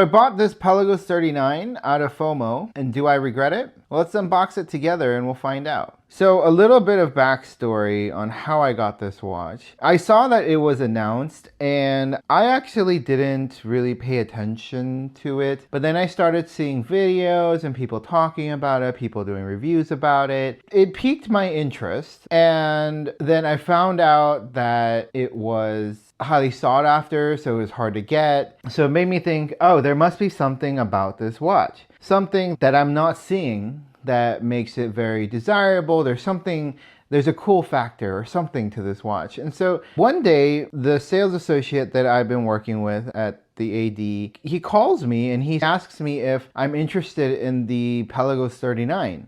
I bought this Pelagos 39 out of FOMO, and do I regret it? Well, let's unbox it together and we'll find out. So a little bit of backstory on how I got this watch. I saw that it was announced and I actually didn't really pay attention to it, but then I started seeing videos and people talking about it, people doing reviews about it. It piqued my interest, and then I found out that it was highly sought after, so it was hard to get. So it made me think, oh, there must be something about this watch, something that I'm not seeing that makes it very desirable. There's a cool factor or something to this watch. And so one day, the sales associate that I've been working with at the AD, he calls me and he asks me if I'm interested in the Pelagos 39.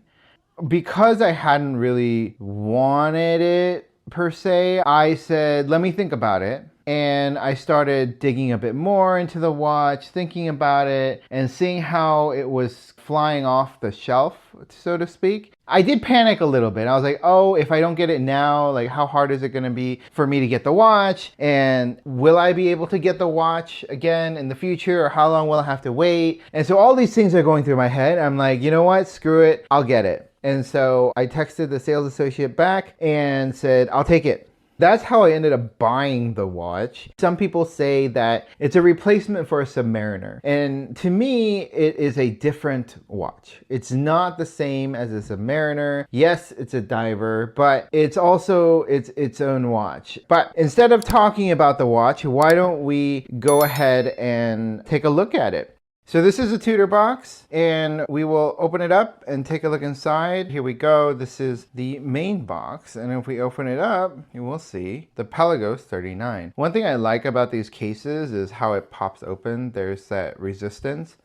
Because I hadn't really wanted it per se, I said, let me think about it. And I started digging a bit more into the watch, thinking about it, and seeing how it was flying off the shelf, so to speak. I did panic a little bit. I was like, oh, if I don't get it now, like how hard is it going to be for me to get the watch? And will I be able to get the watch again in the future? Or how long will I have to wait? And so all these things are going through my head. I'm like, you know what? Screw it. I'll get it. And so I texted the sales associate back and said, I'll take it. That's how I ended up buying the watch. Some people say that it's a replacement for a Submariner. And to me, it is a different watch. It's not the same as a Submariner. Yes, it's a diver, but it's also its own watch. But instead of talking about the watch, why don't we go ahead and take a look at it? So this is a Tudor box, and we will open it up and take a look inside. Here we go. This is the main box, and if we open it up, you will see the Pelagos 39. One thing I like about these cases is how it pops open. There's that resistance,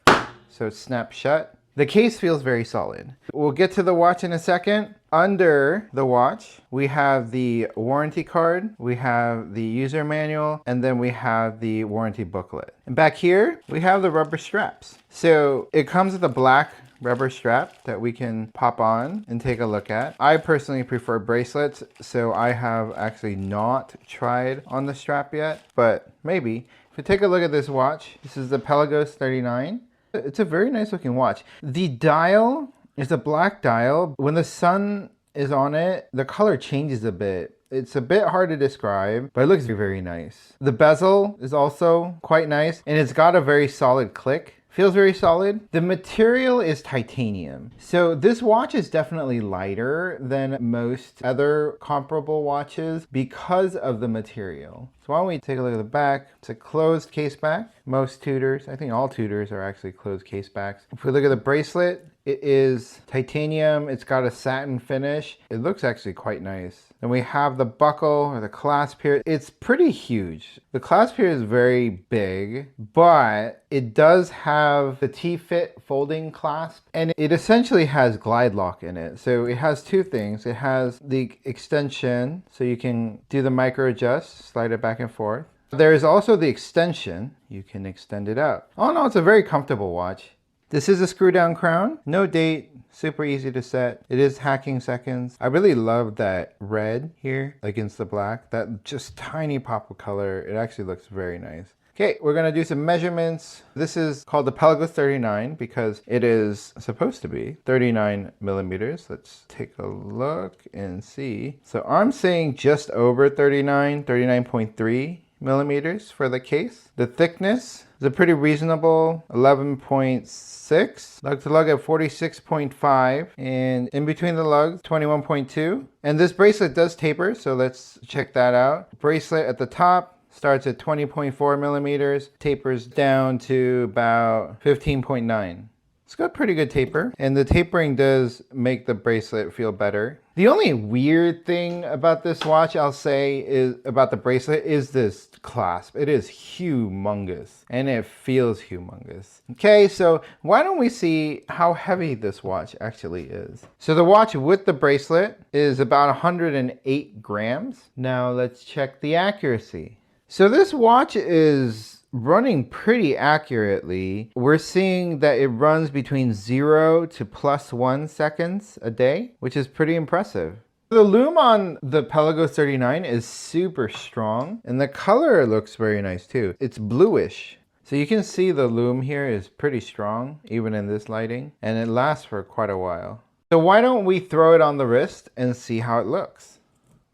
so it snaps shut. The case feels very solid. We'll get to the watch in a second. Under the watch, we have the warranty card, we have the user manual, and then we have the warranty booklet. And back here, we have the rubber straps. So it comes with a black rubber strap that we can pop on and take a look at. I personally prefer bracelets, so I have actually not tried on the strap yet, but maybe. If we take a look at this watch, this is the Pelagos 39. It's a very nice looking watch. The dial is a black dial. When the sun is on it, the color changes a bit. It's a bit hard to describe, but it looks very nice. The bezel is also quite nice, and it's got a very solid click. Feels very solid. The material is titanium. So this watch is definitely lighter than most other comparable watches because of the material. So why don't we take a look at the back. It's a closed case back. Most Tudors, I think all Tudors are actually closed case backs. If we look at the bracelet, it is titanium. It's got a satin finish. It looks actually quite nice. Then we have the buckle or the clasp here. It's pretty huge. The clasp here is very big, but it does have the T-fit folding clasp, and it essentially has glide lock in it. So it has two things. It has the extension, so you can do the micro adjust, slide it back and forth. There is also the extension. You can extend it out. Oh no, it's a very comfortable watch. This is a screw down crown, no date, super easy to set. It is hacking seconds. I really love that red here against the black, that just tiny pop of color. It actually looks very nice. Okay, we're gonna do some measurements. This is called the Pelagos 39 because it is supposed to be 39 millimeters. Let's take a look and see. So I'm saying just over 39, 39.3 millimeters for the case. The thickness is a pretty reasonable 11.6. Lug to lug at 46.5, and in between the lugs 21.2. And this bracelet does taper, so let's check that out. Bracelet at the top starts at 20.4 millimeters, tapers down to about 15.9. It's got pretty good taper, and the tapering does make the bracelet feel better. The only weird thing about this watch, I'll say, is about the bracelet is this clasp. It is humongous, and it feels humongous. Okay, so why don't we see how heavy this watch actually is. So the watch with the bracelet is about 108 grams. Now let's check the accuracy. So this watch is running pretty accurately. We're seeing that it runs between 0 to +1 seconds a day, which is pretty impressive. The lume on the Pelagos 39 is super strong, and the color looks very nice too. It's bluish. So you can see the lume here is pretty strong, even in this lighting, and it lasts for quite a while. So why don't we throw it on the wrist and see how it looks?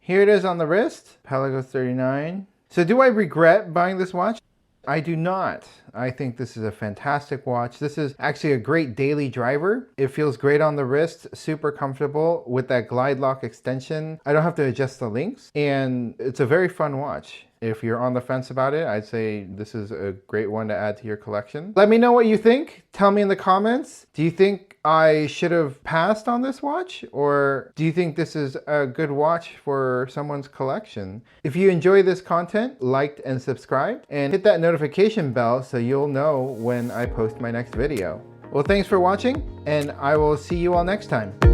Here it is on the wrist, Pelagos 39. So do I regret buying this watch? I do not. I think this is a fantastic watch. This is actually a great daily driver. It feels great on the wrist, super comfortable with that glide lock extension. I don't have to adjust the links, and it's a very fun watch. If you're on the fence about it, I'd say this is a great one to add to your collection. Let me know what you think. Tell me in the comments. Do you think I should have passed on this watch? Or do you think this is a good watch for someone's collection? If you enjoy this content, like and subscribe, and hit that notification bell so you'll know when I post my next video. Well, thanks for watching, and I will see you all next time.